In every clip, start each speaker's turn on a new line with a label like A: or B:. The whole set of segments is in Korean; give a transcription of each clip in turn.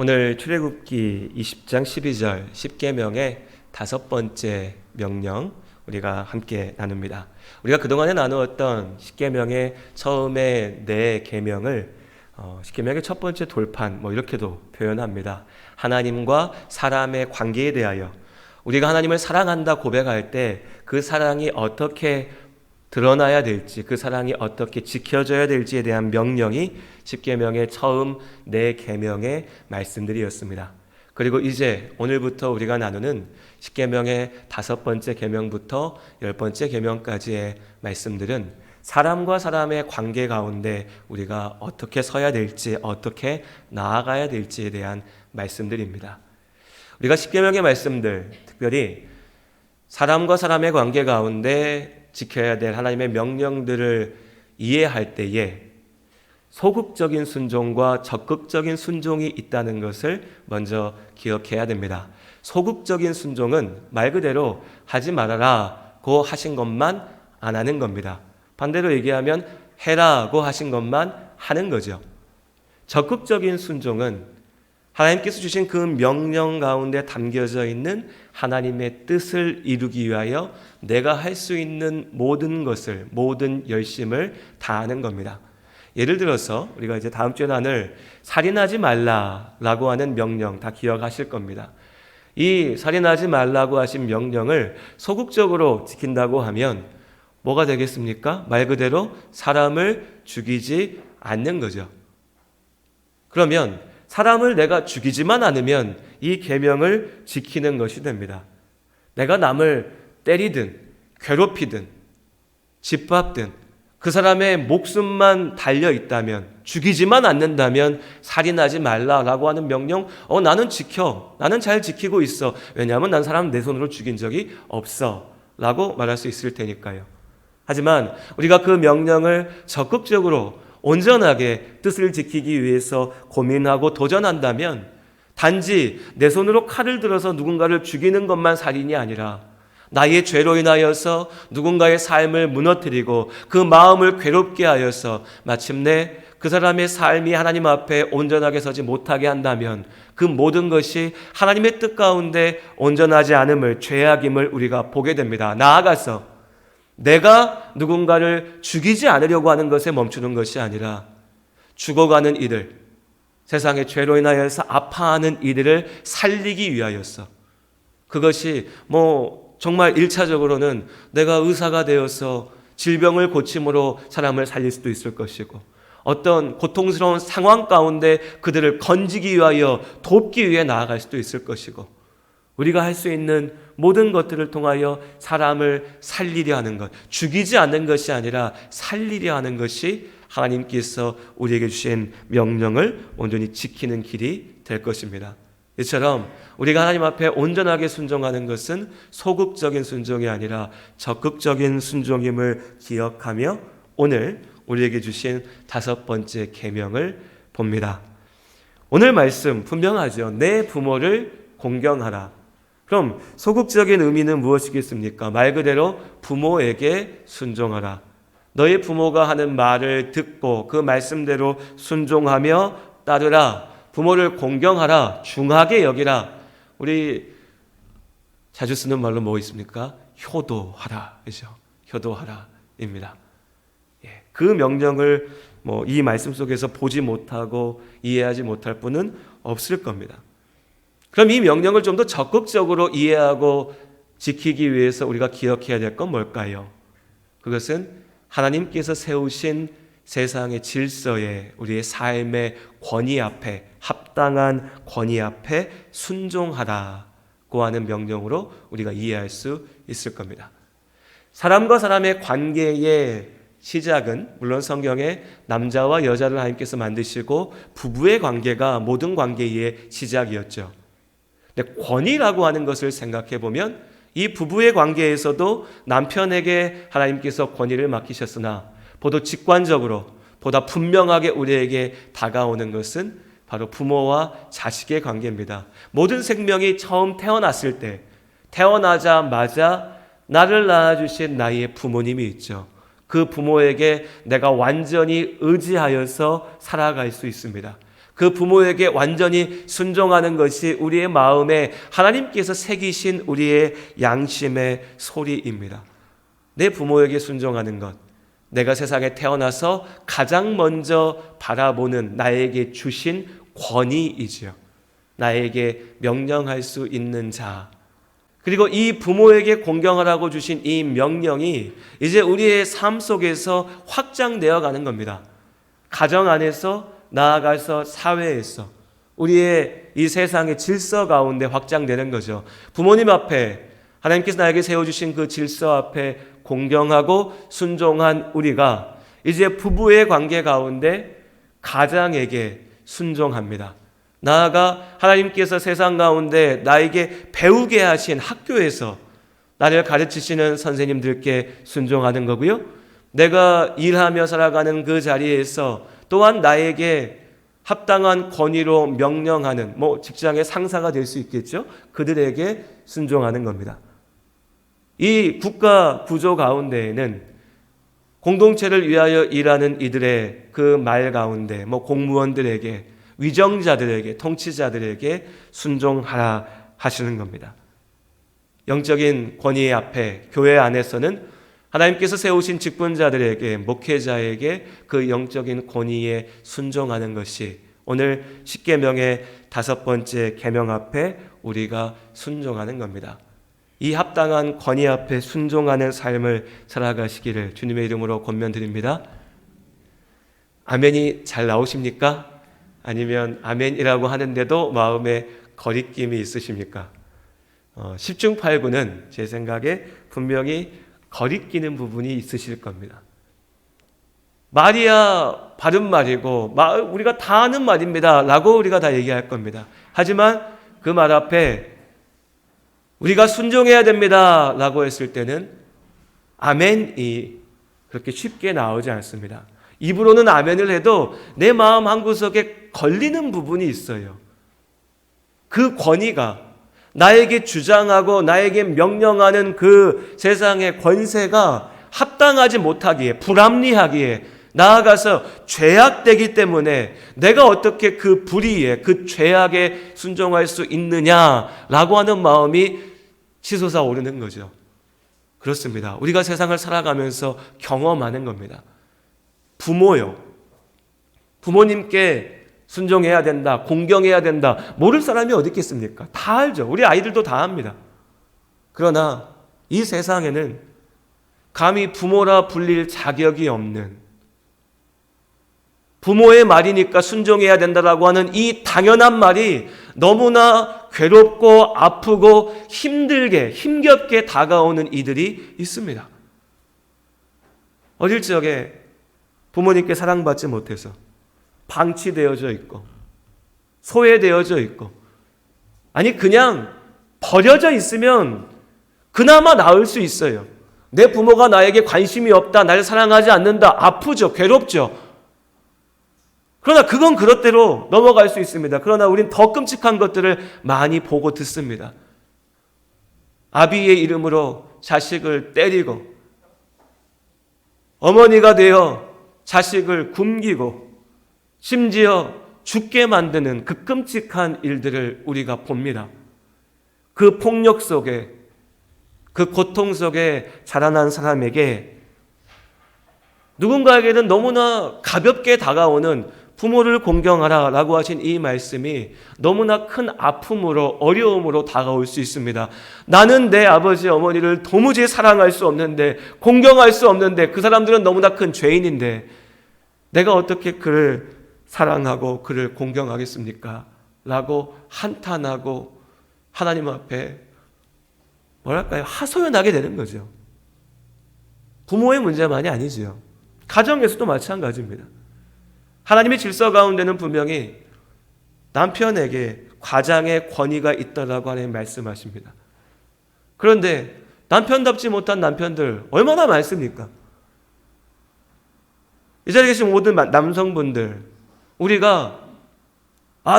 A: 오늘 출애굽기 20장 12절 10계명의 5번째 명령 우리가 함께 나눕니다. 우리가 그동안에 나누었던 10계명의 처음에 4계명을 10계명의 첫 번째 돌판 이렇게도 표현합니다. 하나님과 사람의 관계에 대하여 우리가 하나님을 사랑한다 고백할 때 그 사랑이 어떻게 드러나야 될지, 그 사랑이 어떻게 지켜져야 될지에 대한 명령이 10계명의 처음 4계명의 말씀들이었습니다. 그리고 이제 오늘부터 우리가 나누는 10계명의 5번째 계명부터 10번째 계명까지의 말씀들은 사람과 사람의 관계 가운데 우리가 어떻게 서야 될지, 어떻게 나아가야 될지에 대한 말씀들입니다. 우리가 10계명의 말씀들, 특별히 사람과 사람의 관계 가운데 지켜야 될 하나님의 명령들을 이해할 때에 소극적인 순종과 적극적인 순종이 있다는 것을 먼저 기억해야 됩니다. 소극적인 순종은 말 그대로 하지 말아라고 하신 것만 안 하는 겁니다. 반대로 얘기하면 해라고 하신 것만 하는 거죠. 적극적인 순종은 하나님께서 주신 그 명령 가운데 담겨져 있는 하나님의 뜻을 이루기 위하여 내가 할 수 있는 모든 것을, 모든 열심을 다하는 겁니다. 예를 들어서 우리가 이제 다음 주에 나눌 살인하지 말라라고 하는 명령 다 기억하실 겁니다. 이 살인하지 말라고 하신 명령을 소극적으로 지킨다고 하면 뭐가 되겠습니까? 말 그대로 사람을 죽이지 않는 거죠. 그러면 사람을 내가 죽이지만 않으면 이 계명을 지키는 것이 됩니다. 내가 남을 때리든 괴롭히든 짓밟든 그 사람의 목숨만 달려 있다면, 죽이지만 않는다면 살인하지 말라라고 하는 명령 나는 지켜, 나는 잘 지키고 있어. 왜냐하면 난 사람 내 손으로 죽인 적이 없어 라고 말할 수 있을 테니까요. 하지만 우리가 그 명령을 적극적으로 온전하게 뜻을 지키기 위해서 고민하고 도전한다면 단지 내 손으로 칼을 들어서 누군가를 죽이는 것만 살인이 아니라 나의 죄로 인하여서 누군가의 삶을 무너뜨리고 그 마음을 괴롭게 하여서 마침내 그 사람의 삶이 하나님 앞에 온전하게 서지 못하게 한다면 그 모든 것이 하나님의 뜻 가운데 온전하지 않음을, 죄악임을 우리가 보게 됩니다. 나아가서 내가 누군가를 죽이지 않으려고 하는 것에 멈추는 것이 아니라 죽어가는 이들, 세상의 죄로 인하여서 아파하는 이들을 살리기 위하여서, 그것이 정말 1차적으로는 내가 의사가 되어서 질병을 고침으로 사람을 살릴 수도 있을 것이고, 어떤 고통스러운 상황 가운데 그들을 건지기 위하여 돕기 위해 나아갈 수도 있을 것이고, 우리가 할 수 있는 모든 것들을 통하여 사람을 살리려 하는 것, 죽이지 않는 것이 아니라 살리려 하는 것이 하나님께서 우리에게 주신 명령을 온전히 지키는 길이 될 것입니다. 이처럼 우리가 하나님 앞에 온전하게 순종하는 것은 소극적인 순종이 아니라 적극적인 순종임을 기억하며 오늘 우리에게 주신 5번째 계명을 봅니다. 오늘 말씀 분명하죠. 내 부모를 공경하라. 그럼 소극적인 의미는 무엇이겠습니까? 말 그대로 부모에게 순종하라. 너의 부모가 하는 말을 듣고 그 말씀대로 순종하며 따르라. 부모를 공경하라. 중하게 여기라. 우리 자주 쓰는 말로 뭐 있습니까? 효도하라. 그죠? 효도하라입니다. 그 명령을 이 말씀 속에서 보지 못하고 이해하지 못할 분은 없을 겁니다. 그럼 이 명령을 좀 더 적극적으로 이해하고 지키기 위해서 우리가 기억해야 될 건 뭘까요? 그것은 하나님께서 세우신 세상의 질서에, 우리의 삶의 권위 앞에, 합당한 권위 앞에 순종하라고 하는 명령으로 우리가 이해할 수 있을 겁니다. 사람과 사람의 관계의 시작은 물론 성경에 남자와 여자를 하나님께서 만드시고 부부의 관계가 모든 관계의 시작이었죠. 근데 권위라고 하는 것을 생각해 보면 이 부부의 관계에서도 남편에게 하나님께서 권위를 맡기셨으나 보다 직관적으로, 보다 분명하게 우리에게 다가오는 것은 바로 부모와 자식의 관계입니다. 모든 생명이 처음 태어났을 때, 태어나자마자 나를 낳아주신 나의 부모님이 있죠. 그 부모에게 내가 완전히 의지하여서 살아갈 수 있습니다. 그 부모에게 완전히 순종하는 것이 우리의 마음에 하나님께서 새기신 우리의 양심의 소리입니다. 내 부모에게 순종하는 것, 내가 세상에 태어나서 가장 먼저 바라보는 나에게 주신 권위이지요. 나에게 명령할 수 있는 자. 그리고 이 부모에게 공경하라고 주신 이 명령이 이제 우리의 삶 속에서 확장되어 가는 겁니다. 가정 안에서 나아가서 사회에서 우리의 이 세상의 질서 가운데 확장되는 거죠. 부모님 앞에 하나님께서 나에게 세워주신 그 질서 앞에 공경하고 순종한 우리가 이제 부부의 관계 가운데 가장에게 순종합니다. 나아가 하나님께서 세상 가운데 나에게 배우게 하신 학교에서 나를 가르치시는 선생님들께 순종하는 거고요. 내가 일하며 살아가는 그 자리에서 또한 나에게 합당한 권위로 명령하는 직장의 상사가 될 수 있겠죠. 그들에게 순종하는 겁니다. 이 국가 구조 가운데에는 공동체를 위하여 일하는 이들의 그 말 가운데 공무원들에게, 위정자들에게, 통치자들에게 순종하라 하시는 겁니다. 영적인 권위 앞에 교회 안에서는 하나님께서 세우신 직분자들에게, 목회자에게 그 영적인 권위에 순종하는 것이 오늘 십계명의 5번째 계명 앞에 우리가 순종하는 겁니다. 이 합당한 권위 앞에 순종하는 삶을 살아가시기를 주님의 이름으로 권면드립니다. 아멘이 잘 나오십니까? 아니면 아멘이라고 하는데도 마음에 거리낌이 있으십니까? 10중 8구는 제 생각에 분명히 거리끼는 부분이 있으실 겁니다. 말이야 바른 말이고 우리가 다 아는 말입니다 라고 우리가 다 얘기할 겁니다. 하지만 그 말 앞에 우리가 순종해야 됩니다 라고 했을 때는 아멘이 그렇게 쉽게 나오지 않습니다. 입으로는 아멘을 해도 내 마음 한구석에 걸리는 부분이 있어요. 그 권위가, 나에게 주장하고 나에게 명령하는 그 세상의 권세가 합당하지 못하기에, 불합리하기에, 나아가서 죄악되기 때문에 내가 어떻게 그 불의에, 그 죄악에 순종할 수 있느냐라고 하는 마음이 치솟아 오르는 거죠. 그렇습니다. 우리가 세상을 살아가면서 경험하는 겁니다. 부모요. 부모님께 순종해야 된다, 공경해야 된다, 모를 사람이 어디 있겠습니까? 다 알죠. 우리 아이들도 다 압니다. 그러나 이 세상에는 감히 부모라 불릴 자격이 없는, 부모의 말이니까 순종해야 된다라고 하는 이 당연한 말이 너무나 괴롭고 아프고 힘겹게 다가오는 이들이 있습니다. 어릴 적에 부모님께 사랑받지 못해서 방치되어져 있고 소외되어져 있고, 아니 그냥 버려져 있으면 그나마 나을 수 있어요. 내 부모가 나에게 관심이 없다, 나를 사랑하지 않는다, 아프죠, 괴롭죠. 그러나 그건 그렇대로 넘어갈 수 있습니다. 그러나 우린 더 끔찍한 것들을 많이 보고 듣습니다. 아비의 이름으로 자식을 때리고, 어머니가 되어 자식을 굶기고, 심지어 죽게 만드는 그 끔찍한 일들을 우리가 봅니다. 그 폭력 속에, 그 고통 속에 자라난 사람에게 누군가에게는 너무나 가볍게 다가오는 부모를 공경하라 라고 하신 이 말씀이 너무나 큰 아픔으로, 어려움으로 다가올 수 있습니다. 나는 내 아버지 어머니를 도무지 사랑할 수 없는데, 공경할 수 없는데, 그 사람들은 너무나 큰 죄인인데 내가 어떻게 그를 사랑하고 그를 공경하겠습니까? 라고 한탄하고 하나님 앞에 하소연하게 되는 거죠. 부모의 문제만이 아니죠. 가정에서도 마찬가지입니다. 하나님의 질서 가운데는 분명히 남편에게 가장의 권위가 있다라고 하나님 말씀하십니다. 그런데 남편답지 못한 남편들 얼마나 많습니까? 이 자리에 계신 모든 남성분들, 우리가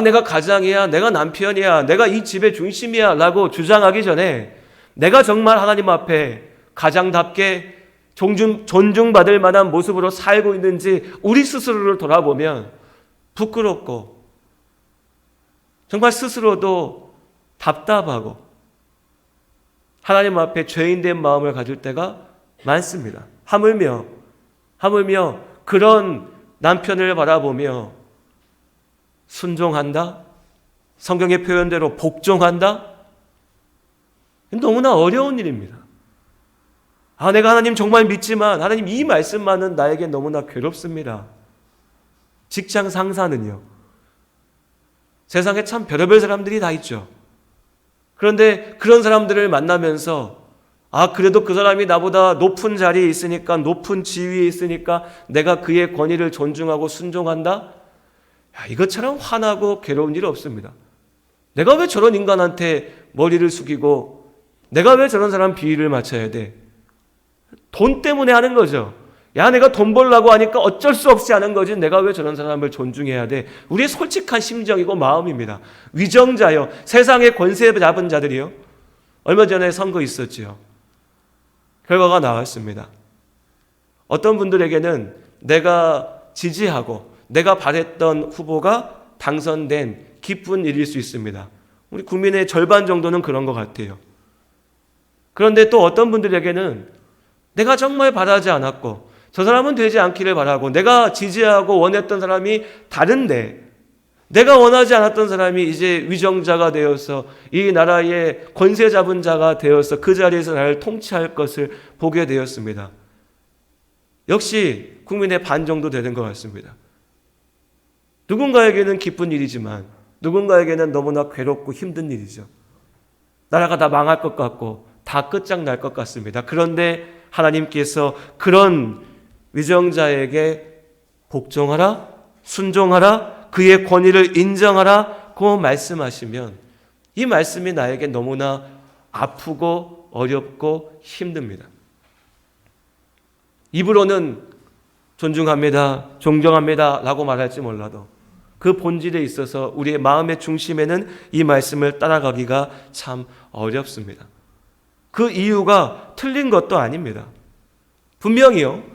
A: 내가 가장이야, 내가 남편이야, 내가 이 집의 중심이야 라고 주장하기 전에 내가 정말 하나님 앞에 가장답게 존중받을 만한 모습으로 살고 있는지 우리 스스로를 돌아보면 부끄럽고 정말 스스로도 답답하고 하나님 앞에 죄인된 마음을 가질 때가 많습니다. 하물며 그런 남편을 바라보며 순종한다? 성경의 표현대로 복종한다? 너무나 어려운 일입니다. 내가 하나님 정말 믿지만 하나님 이 말씀만은 나에게 너무나 괴롭습니다. 직장 상사는요. 세상에 참 별의별 사람들이 다 있죠. 그런데 그런 사람들을 만나면서 그래도 그 사람이 나보다 높은 자리에 있으니까, 높은 지위에 있으니까 내가 그의 권위를 존중하고 순종한다? 이것처럼 화나고 괴로운 일 없습니다. 내가 왜 저런 인간한테 머리를 숙이고 내가 왜 저런 사람 비위를 맞춰야 돼? 돈 때문에 하는 거죠. 내가 돈 벌려고 하니까 어쩔 수 없이 하는 거지 내가 왜 저런 사람을 존중해야 돼? 우리의 솔직한 심정이고 마음입니다. 위정자요. 세상의 권세 잡은 자들이요. 얼마 전에 선거 있었지요. 결과가 나왔습니다. 어떤 분들에게는 내가 지지하고 내가 바랬던 후보가 당선된 기쁜 일일 수 있습니다. 우리 국민의 절반 정도는 그런 것 같아요. 그런데 또 어떤 분들에게는 내가 정말 바라지 않았고 저 사람은 되지 않기를 바라고 내가 지지하고 원했던 사람이 다른데 내가 원하지 않았던 사람이 이제 위정자가 되어서 이 나라의 권세 잡은 자가 되어서 그 자리에서 나를 통치할 것을 보게 되었습니다. 역시 국민의 반 정도 되는 것 같습니다. 누군가에게는 기쁜 일이지만 누군가에게는 너무나 괴롭고 힘든 일이죠. 나라가 다 망할 것 같고 다 끝장날 것 같습니다. 그런데 하나님께서 그런 위정자에게 복종하라, 순종하라, 그의 권위를 인정하라고 말씀하시면 이 말씀이 나에게 너무나 아프고 어렵고 힘듭니다. 입으로는 존중합니다, 존경합니다 라고 말할지 몰라도 그 본질에 있어서 우리의 마음의 중심에는 이 말씀을 따라가기가 참 어렵습니다. 그 이유가 틀린 것도 아닙니다. 분명히요,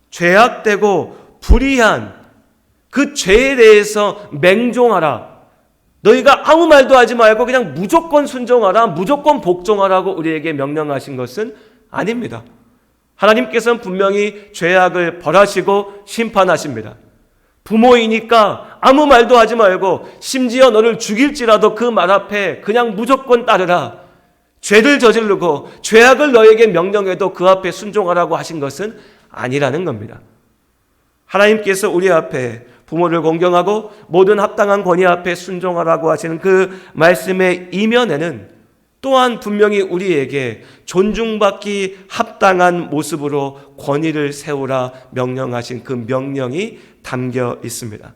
A: 죄악되고 불의한 그 죄에 대해서 맹종하라. 너희가 아무 말도 하지 말고 그냥 무조건 순종하라, 무조건 복종하라고 우리에게 명령하신 것은 아닙니다. 하나님께서는 분명히 죄악을 벌하시고 심판하십니다. 부모이니까 아무 말도 하지 말고 심지어 너를 죽일지라도 그 말 앞에 그냥 무조건 따르라. 죄를 저지르고 죄악을 너에게 명령해도 그 앞에 순종하라고 하신 것은 아니라는 겁니다. 하나님께서 우리 앞에 부모를 공경하고 모든 합당한 권위 앞에 순종하라고 하시는 그 말씀의 이면에는 또한 분명히 우리에게 존중받기 합당한 모습으로 권위를 세우라 명령하신 그 명령이 담겨 있습니다.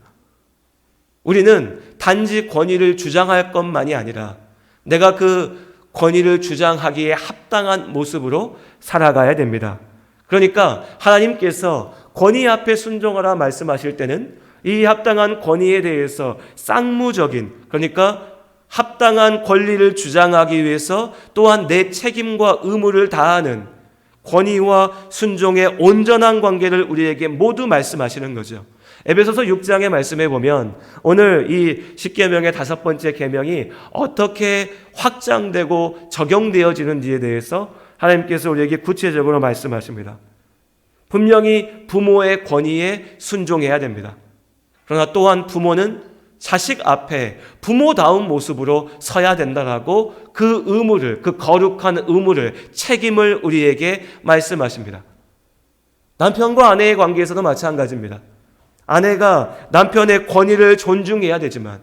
A: 우리는 단지 권위를 주장할 것만이 아니라 내가 그 권위를 주장하기에 합당한 모습으로 살아가야 됩니다. 그러니까 하나님께서 권위 앞에 순종하라 말씀하실 때는 이 합당한 권위에 대해서 쌍무적인, 그러니까 합당한 권리를 주장하기 위해서 또한 내 책임과 의무를 다하는 권위와 순종의 온전한 관계를 우리에게 모두 말씀하시는 거죠. 에베소서 6장의 말씀에 보면 오늘 이 십계명의 5번째 계명이 어떻게 확장되고 적용되어지는지에 대해서 하나님께서 우리에게 구체적으로 말씀하십니다. 분명히 부모의 권위에 순종해야 됩니다. 그러나 또한 부모는 자식 앞에 부모다운 모습으로 서야 된다라고 그 의무를, 그 거룩한 의무를, 책임을 우리에게 말씀하십니다. 남편과 아내의 관계에서도 마찬가지입니다. 아내가 남편의 권위를 존중해야 되지만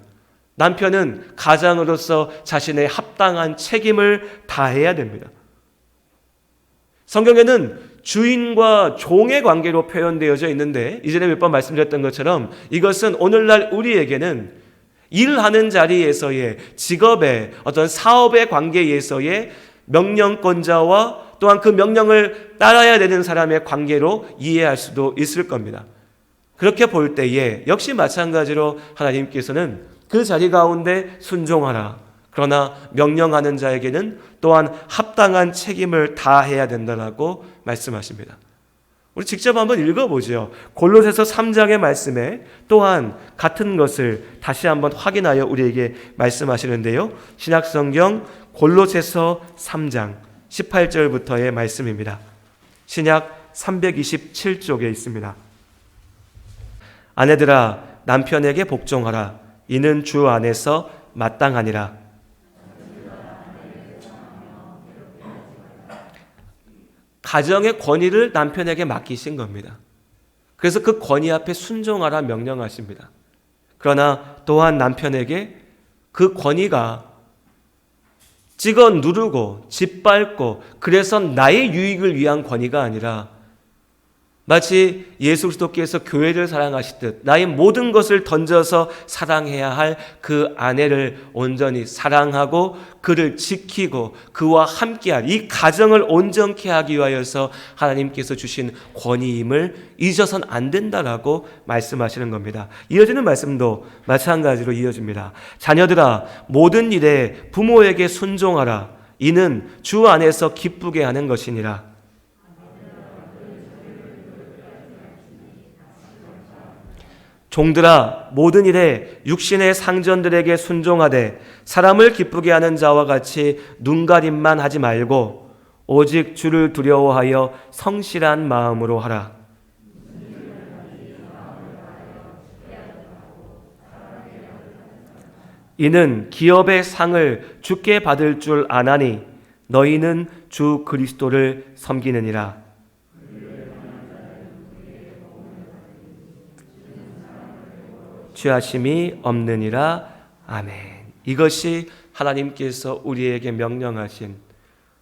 A: 남편은 가장으로서 자신의 합당한 책임을 다해야 됩니다. 성경에는 주인과 종의 관계로 표현되어져 있는데 이전에 몇 번 말씀드렸던 것처럼 이것은 오늘날 우리에게는 일하는 자리에서의 직업의 어떤 사업의 관계에서의 명령권자와 또한 그 명령을 따라야 되는 사람의 관계로 이해할 수도 있을 겁니다. 그렇게 볼 때에 역시 마찬가지로 하나님께서는 그 자리 가운데 순종하라. 그러나 명령하는 자에게는 또한 합당한 책임을 다해야 된다라고 말씀하십니다. 우리 직접 한번 읽어보죠. 골로새서 3장의 말씀에 또한 같은 것을 다시 한번 확인하여 우리에게 말씀하시는데요. 신약성경 골로새서 3장 18절부터의 말씀입니다. 신약 327쪽에 있습니다. 아내들아 남편에게 복종하라. 이는 주 안에서 마땅하니라. 가정의 권위를 남편에게 맡기신 겁니다. 그래서 그 권위 앞에 순종하라 명령하십니다. 그러나 또한 남편에게 그 권위가 찍어 누르고 짓밟고 그래서 나의 유익을 위한 권위가 아니라 마치 예수 그리스도께서 교회를 사랑하시듯 나의 모든 것을 던져서 사랑해야 할 그 아내를 온전히 사랑하고 그를 지키고 그와 함께할 이 가정을 온전케 하기 위하여서 하나님께서 주신 권위임을 잊어선 안 된다라고 말씀하시는 겁니다. 이어지는 말씀도 마찬가지로 이어집니다. 자녀들아 모든 일에 부모에게 순종하라. 이는 주 안에서 기쁘게 하는 것이니라. 종들아 모든 일에 육신의 상전들에게 순종하되 사람을 기쁘게 하는 자와 같이 눈가림만 하지 말고 오직 주를 두려워하여 성실한 마음으로 하라. 이는 기업의 상을 주께 받을 줄 아나니 너희는 주 그리스도를 섬기느니라. 취하심이 없느니라. 아멘. 이것이 하나님께서 우리에게 명령하신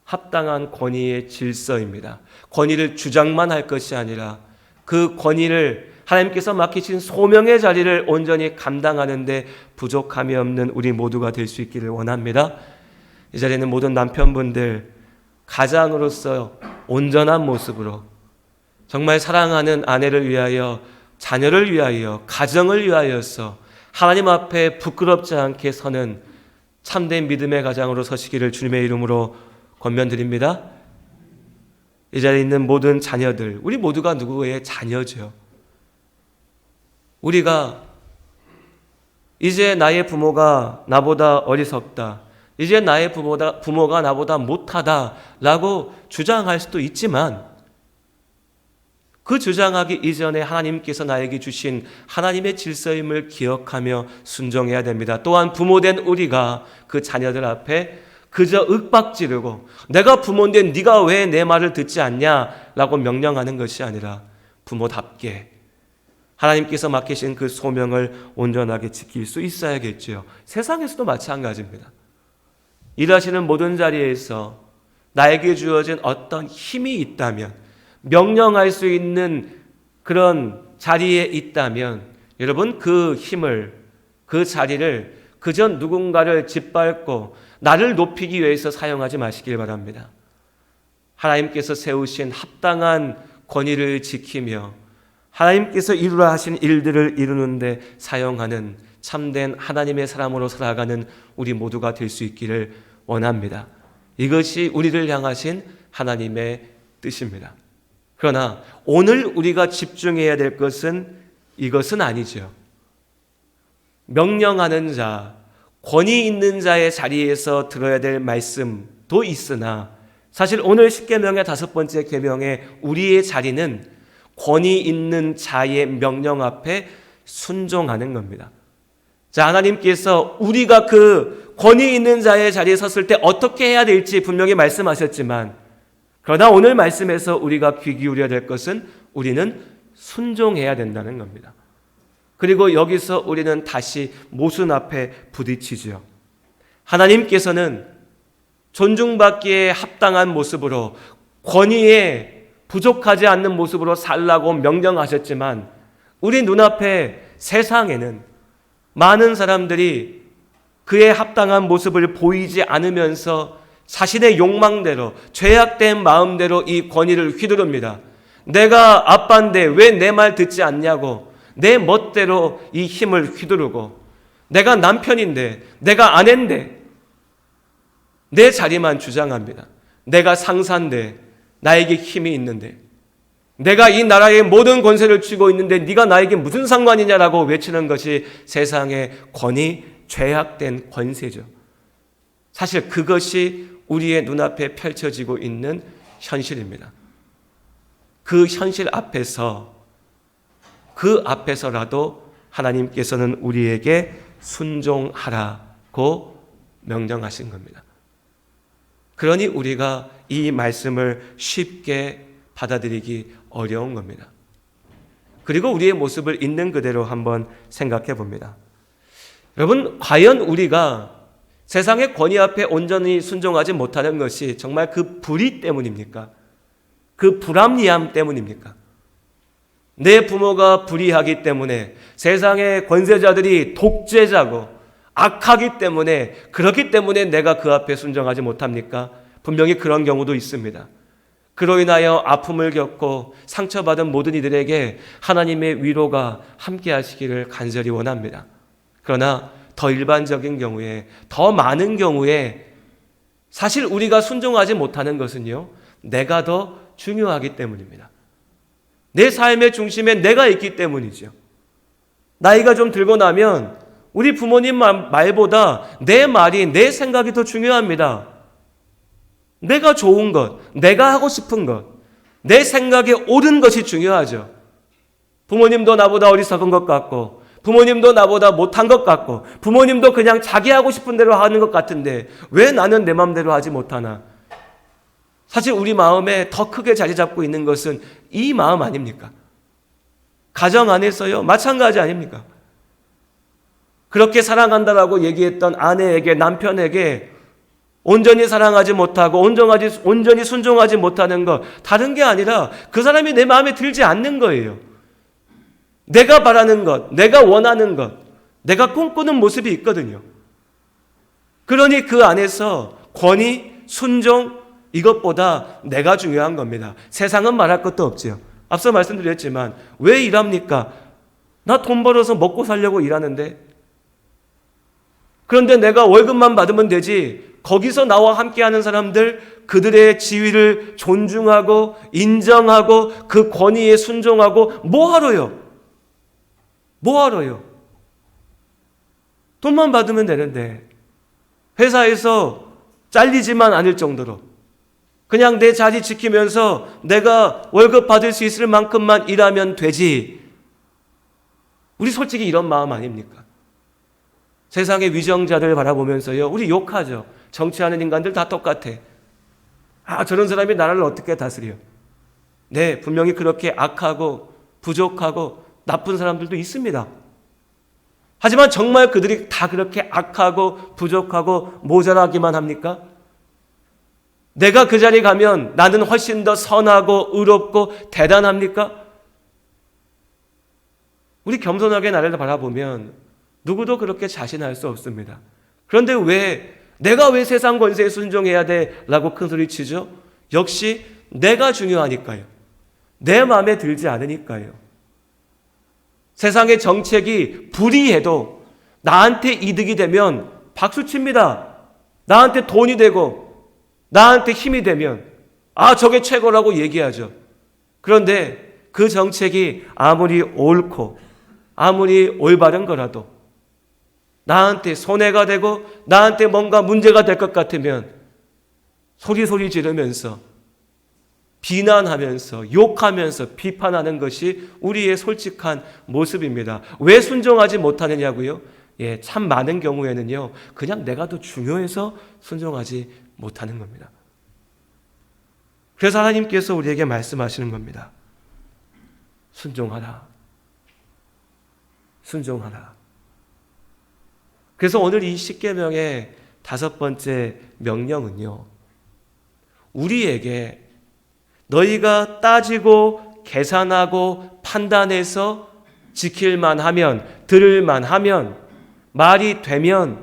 A: 합당한 권위의 질서입니다. 권위를 주장만 할 것이 아니라 그 권위를 하나님께서 맡기신 소명의 자리를 온전히 감당하는데 부족함이 없는 우리 모두가 될 수 있기를 원합니다. 이 자리에는 모든 남편분들 가장으로서 온전한 모습으로 정말 사랑하는 아내를 위하여 자녀를 위하여 가정을 위하여서 하나님 앞에 부끄럽지 않게 서는 참된 믿음의 가장으로 서시기를 주님의 이름으로 권면드립니다. 이 자리에 있는 모든 자녀들, 우리 모두가 누구의 자녀죠. 우리가 이제 나의 부모가 나보다 어리석다, 이제 나의 부모가 나보다 못하다라고 주장할 수도 있지만 그 주장하기 이전에 하나님께서 나에게 주신 하나님의 질서임을 기억하며 순종해야 됩니다. 또한 부모된 우리가 그 자녀들 앞에 그저 윽박지르고 내가 부모인데 네가 왜 내 말을 듣지 않냐라고 명령하는 것이 아니라 부모답게 하나님께서 맡기신 그 소명을 온전하게 지킬 수 있어야겠지요. 세상에서도 마찬가지입니다. 일하시는 모든 자리에서 나에게 주어진 어떤 힘이 있다면 명령할 수 있는 그런 자리에 있다면 여러분 그 힘을 그 자리를 그저 누군가를 짓밟고 나를 높이기 위해서 사용하지 마시길 바랍니다. 하나님께서 세우신 합당한 권위를 지키며 하나님께서 이루라 하신 일들을 이루는데 사용하는 참된 하나님의 사람으로 살아가는 우리 모두가 될 수 있기를 원합니다. 이것이 우리를 향하신 하나님의 뜻입니다. 그러나 오늘 우리가 집중해야 될 것은 이것은 아니죠. 명령하는 자, 권위 있는 자의 자리에서 들어야 될 말씀도 있으나 사실 오늘 십계명의 5번째 계명의 우리의 자리는 권위 있는 자의 명령 앞에 순종하는 겁니다. 자, 하나님께서 우리가 그 권위 있는 자의 자리에 섰을 때 어떻게 해야 될지 분명히 말씀하셨지만 그러나 오늘 말씀에서 우리가 귀 기울여야 될 것은 우리는 순종해야 된다는 겁니다. 그리고 여기서 우리는 다시 모순 앞에 부딪히죠. 하나님께서는 존중받기에 합당한 모습으로 권위에 부족하지 않는 모습으로 살라고 명령하셨지만 우리 눈앞에 세상에는 많은 사람들이 그에 합당한 모습을 보이지 않으면서 자신의 욕망대로 죄악된 마음대로 이 권위를 휘두릅니다. 내가 아빠인데 왜 내 말 듣지 않냐고 내 멋대로 이 힘을 휘두르고 내가 남편인데 내가 아내인데 내 자리만 주장합니다. 내가 상사인데 나에게 힘이 있는데 내가 이 나라의 모든 권세를 쥐고 있는데 네가 나에게 무슨 상관이냐라고 외치는 것이 세상의 권위, 죄악된 권세죠. 사실 그것이 우리의 눈앞에 펼쳐지고 있는 현실입니다. 그 현실 앞에서, 그 앞에서라도 하나님께서는 우리에게 순종하라고 명령하신 겁니다. 그러니 우리가 이 말씀을 쉽게 받아들이기 어려운 겁니다. 그리고 우리의 모습을 있는 그대로 한번 생각해 봅니다. 여러분, 과연 우리가 세상의 권위 앞에 온전히 순종하지 못하는 것이 정말 그 불의 때문입니까? 그 불합리함 때문입니까? 내 부모가 불의하기 때문에, 세상의 권세자들이 독재자고 악하기 때문에, 그렇기 때문에 내가 그 앞에 순종하지 못합니까? 분명히 그런 경우도 있습니다. 그로 인하여 아픔을 겪고 상처받은 모든 이들에게 하나님의 위로가 함께 하시기를 간절히 원합니다. 그러나 더 일반적인 경우에, 더 많은 경우에 사실 우리가 순종하지 못하는 것은요, 내가 더 중요하기 때문입니다. 내 삶의 중심에 내가 있기 때문이죠. 나이가 좀 들고 나면 우리 부모님 말보다 내 말이, 내 생각이 더 중요합니다. 내가 좋은 것, 내가 하고 싶은 것, 내 생각에 옳은 것이 중요하죠. 부모님도 나보다 어리석은 것 같고, 부모님도 나보다 못한 것 같고, 부모님도 그냥 자기 하고 싶은 대로 하는 것 같은데 왜 나는 내 마음대로 하지 못하나? 사실 우리 마음에 더 크게 자리 잡고 있는 것은 이 마음 아닙니까? 가정 안에서요, 마찬가지 아닙니까? 그렇게 사랑한다라고 얘기했던 아내에게, 남편에게 온전히 사랑하지 못하고 온전히 순종하지 못하는 것, 다른 게 아니라 그 사람이 내 마음에 들지 않는 거예요. 내가 바라는 것, 내가 원하는 것, 내가 꿈꾸는 모습이 있거든요. 그러니 그 안에서 권위, 순종, 이것보다 내가 중요한 겁니다. 세상은 말할 것도 없지요. 앞서 말씀드렸지만 왜 일합니까? 나 돈 벌어서 먹고 살려고 일하는데, 그런데 내가 월급만 받으면 되지, 거기서 나와 함께하는 사람들, 그들의 지위를 존중하고 인정하고 그 권위에 순종하고 뭐하러요? 뭐하러요? 돈만 받으면 되는데, 회사에서 잘리지만 않을 정도로 그냥 내 자리 지키면서 내가 월급 받을 수 있을 만큼만 일하면 되지. 우리 솔직히 이런 마음 아닙니까? 세상의 위정자들 바라보면서요, 우리 욕하죠. 정치하는 인간들 다 똑같아. 저런 사람이 나라를 어떻게 다스려? 네, 분명히 그렇게 악하고 부족하고 나쁜 사람들도 있습니다. 하지만 정말 그들이 다 그렇게 악하고 부족하고 모자라기만 합니까? 내가 그 자리에 가면 나는 훨씬 더 선하고 의롭고 대단합니까? 우리 겸손하게 나를 바라보면 누구도 그렇게 자신할 수 없습니다. 그런데 내가 왜 세상 권세에 순종해야 돼? 라고 큰 소리 치죠? 역시 내가 중요하니까요. 내 마음에 들지 않으니까요. 세상의 정책이 불이해도 나한테 이득이 되면 박수칩니다. 나한테 돈이 되고 나한테 힘이 되면 저게 최고라고 얘기하죠. 그런데 그 정책이 아무리 옳고 아무리 올바른 거라도 나한테 손해가 되고 나한테 뭔가 문제가 될 것 같으면 소리 지르면서 비난하면서 욕하면서 비판하는 것이 우리의 솔직한 모습입니다. 왜 순종하지 못하느냐고요? 참 많은 경우에는요, 그냥 내가 더 중요해서 순종하지 못하는 겁니다. 그래서 하나님께서 우리에게 말씀하시는 겁니다. 순종하라. 순종하라. 그래서 오늘 이 십계명의 5번째 명령은요, 우리에게 너희가 따지고 계산하고 판단해서 지킬만 하면, 들을만 하면, 말이 되면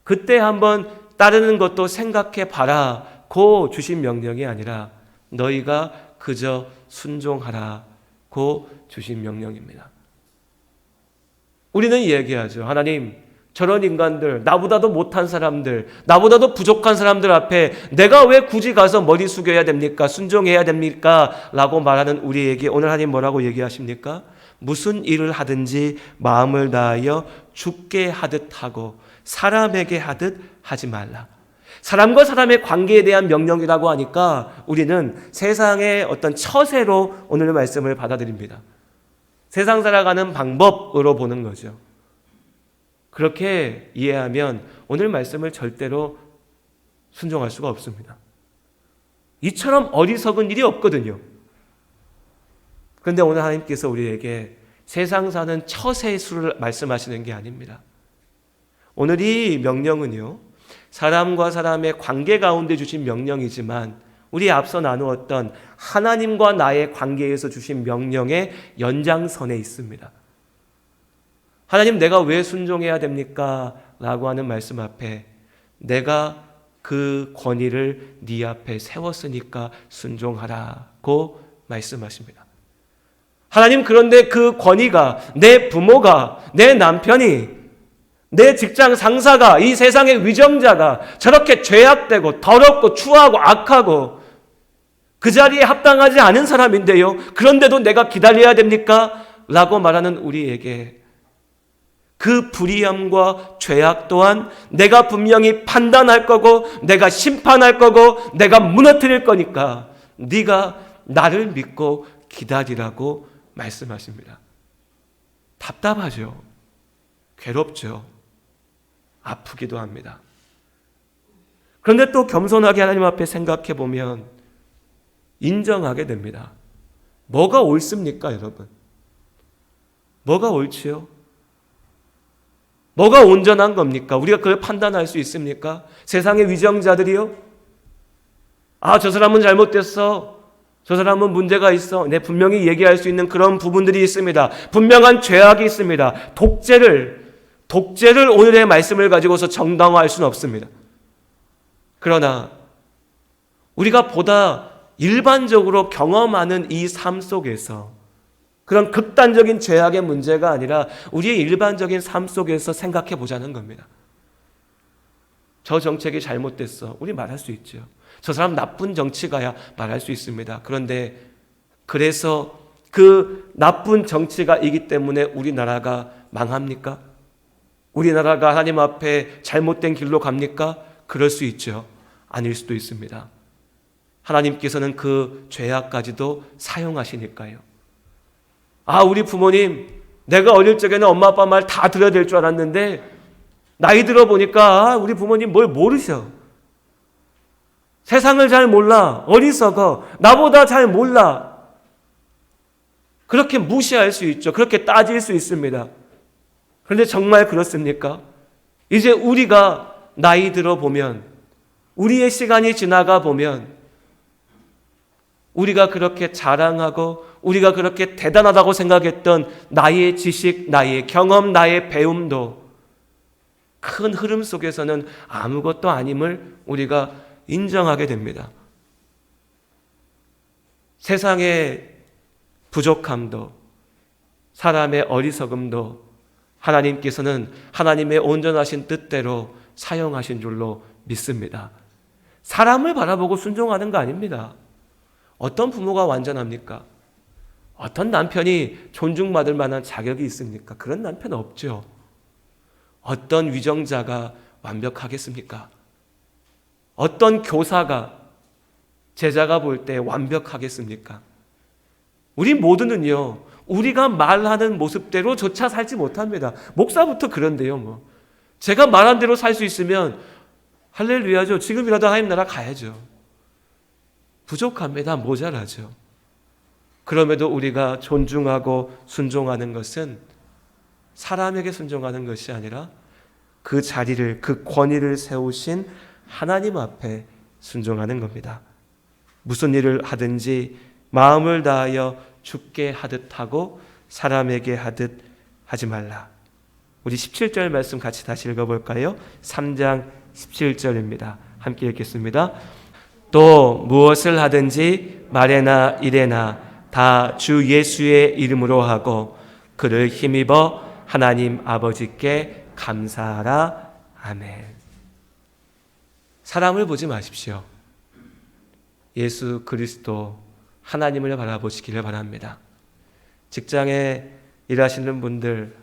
A: 그때 한번 따르는 것도 생각해 봐라고 주신 명령이 아니라 너희가 그저 순종하라고 주신 명령입니다. 우리는 얘기하죠. 하나님, 저런 인간들, 나보다도 못한 사람들, 나보다도 부족한 사람들 앞에 내가 왜 굳이 가서 머리 숙여야 됩니까? 순종해야 됩니까? 라고 말하는 우리에게 오늘 하나님 뭐라고 얘기하십니까? 무슨 일을 하든지 마음을 다하여 주께 하듯 하고 사람에게 하듯 하지 말라. 사람과 사람의 관계에 대한 명령이라고 하니까 우리는 세상의 어떤 처세로 오늘 말씀을 받아들입니다. 세상 살아가는 방법으로 보는 거죠. 그렇게 이해하면 오늘 말씀을 절대로 순종할 수가 없습니다. 이처럼 어리석은 일이 없거든요. 그런데 오늘 하나님께서 우리에게 세상 사는 처세의 수를 말씀하시는 게 아닙니다. 오늘 이 명령은요, 사람과 사람의 관계 가운데 주신 명령이지만 우리 앞서 나누었던 하나님과 나의 관계에서 주신 명령의 연장선에 있습니다. 하나님, 내가 왜 순종해야 됩니까? 라고 하는 말씀 앞에 내가 그 권위를 네 앞에 세웠으니까 순종하라고 말씀하십니다. 하나님, 그런데 그 권위가 내 부모가, 내 남편이, 내 직장 상사가, 이 세상의 위정자가 저렇게 죄악되고 더럽고 추하고 악하고 그 자리에 합당하지 않은 사람인데요, 그런데도 내가 기다려야 됩니까? 라고 말하는 우리에게 그 불의함과 죄악 또한 내가 분명히 판단할 거고 내가 심판할 거고 내가 무너뜨릴 거니까 네가 나를 믿고 기다리라고 말씀하십니다. 답답하죠. 괴롭죠. 아프기도 합니다. 그런데 또 겸손하게 하나님 앞에 생각해 보면 인정하게 됩니다. 뭐가 옳습니까, 여러분? 뭐가 옳지요? 뭐가 온전한 겁니까? 우리가 그걸 판단할 수 있습니까? 세상의 위정자들이요? 아, 저 사람은 잘못됐어. 저 사람은 문제가 있어. 네, 분명히 얘기할 수 있는 그런 부분들이 있습니다. 분명한 죄악이 있습니다. 독재를 오늘의 말씀을 가지고서 정당화할 수는 없습니다. 그러나 우리가 보다 일반적으로 경험하는 이 삶 속에서 그런 극단적인 죄악의 문제가 아니라 우리의 일반적인 삶 속에서 생각해 보자는 겁니다. 저 정책이 잘못됐어. 우리 말할 수 있죠. 저 사람 나쁜 정치가야 말할 수 있습니다. 그런데 그래서 그 나쁜 정치가이기 때문에 우리나라가 망합니까? 우리나라가 하나님 앞에 잘못된 길로 갑니까? 그럴 수 있죠. 아닐 수도 있습니다. 하나님께서는 그 죄악까지도 사용하시니까요. 아, 우리 부모님, 내가 어릴 적에는 엄마 아빠 말 다 들어야 될 줄 알았는데 나이 들어보니까 우리 부모님 뭘 모르셔. 세상을 잘 몰라. 어리석어. 나보다 잘 몰라. 그렇게 무시할 수 있죠. 그렇게 따질 수 있습니다. 그런데 정말 그렇습니까? 이제 우리가 나이 들어보면, 우리의 시간이 지나가 보면 우리가 그렇게 자랑하고 우리가 그렇게 대단하다고 생각했던 나의 지식, 나의 경험, 나의 배움도 큰 흐름 속에서는 아무것도 아님을 우리가 인정하게 됩니다. 세상의 부족함도 사람의 어리석음도 하나님께서는 하나님의 온전하신 뜻대로 사용하신 줄로 믿습니다. 사람을 바라보고 순종하는 거 아닙니다. 어떤 부모가 완전합니까? 어떤 남편이 존중받을 만한 자격이 있습니까? 그런 남편 없죠. 어떤 위정자가 완벽하겠습니까? 어떤 교사가 제자가 볼 때 완벽하겠습니까? 우리 모두는요, 우리가 말하는 모습대로조차 살지 못합니다. 목사부터 그런데요, 제가 말한 대로 살 수 있으면 할렐루야죠. 지금이라도 하나님 나라 가야죠. 부족합니다. 모자라죠. 그럼에도 우리가 존중하고 순종하는 것은 사람에게 순종하는 것이 아니라 그 자리를, 그 권위를 세우신 하나님 앞에 순종하는 겁니다. 무슨 일을 하든지 마음을 다하여 주께 하듯 하고 사람에게 하듯 하지 말라. 우리 17절 말씀 같이 다시 읽어볼까요? 3장 17절입니다. 함께 읽겠습니다. 또 무엇을 하든지 말에나 일에나 다 주 예수의 이름으로 하고 그를 힘입어 하나님 아버지께 감사하라. 아멘. 사람을 보지 마십시오. 예수 그리스도 하나님을 바라보시기를 바랍니다. 직장에 일하시는 분들,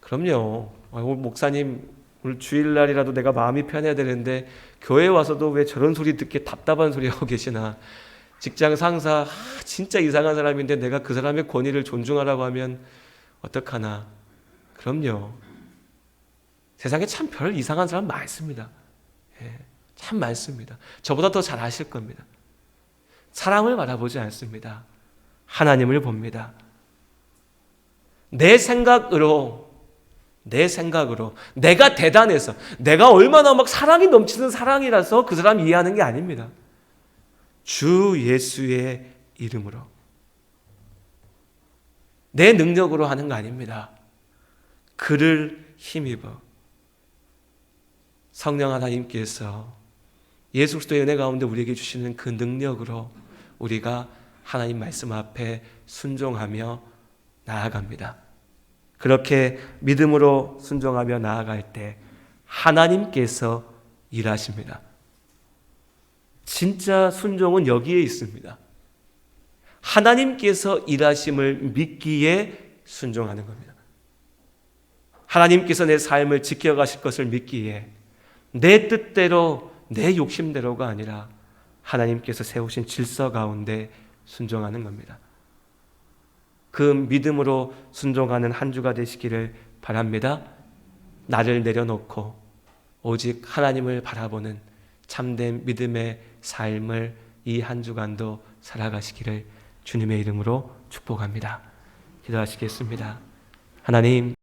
A: 그럼요. 오늘 목사님 오늘 주일날이라도 내가 마음이 편해야 되는데 교회 와서도 왜 저런 소리 듣게 답답한 소리 하고 계시나. 직장 상사 진짜 이상한 사람인데 내가 그 사람의 권위를 존중하라고 하면 어떡하나. 그럼요. 세상에 참 별 이상한 사람 많습니다. 참 많습니다. 저보다 더 잘 아실 겁니다. 사람을 바라보지 않습니다. 하나님을 봅니다. 내 생각으로 내가 대단해서 내가 얼마나 막 사랑이 넘치는 사랑이라서 그 사람 이해하는 게 아닙니다. 주 예수의 이름으로 내 능력으로 하는 거 아닙니다. 그를 힘입어 성령 하나님께서 예수 그리스도의 은혜 가운데 우리에게 주시는 그 능력으로 우리가 하나님 말씀 앞에 순종하며 나아갑니다. 그렇게 믿음으로 순종하며 나아갈 때 하나님께서 일하십니다. 진짜 순종은 여기에 있습니다. 하나님께서 일하심을 믿기에 순종하는 겁니다. 하나님께서 내 삶을 지켜가실 것을 믿기에 내 뜻대로 내 욕심대로가 아니라 하나님께서 세우신 질서 가운데 순종하는 겁니다. 그 믿음으로 순종하는 한 주가 되시기를 바랍니다. 나를 내려놓고 오직 하나님을 바라보는 참된 믿음의 삶을 이 한 주간도 살아가시기를 주님의 이름으로 축복합니다. 기도하시겠습니다. 하나님,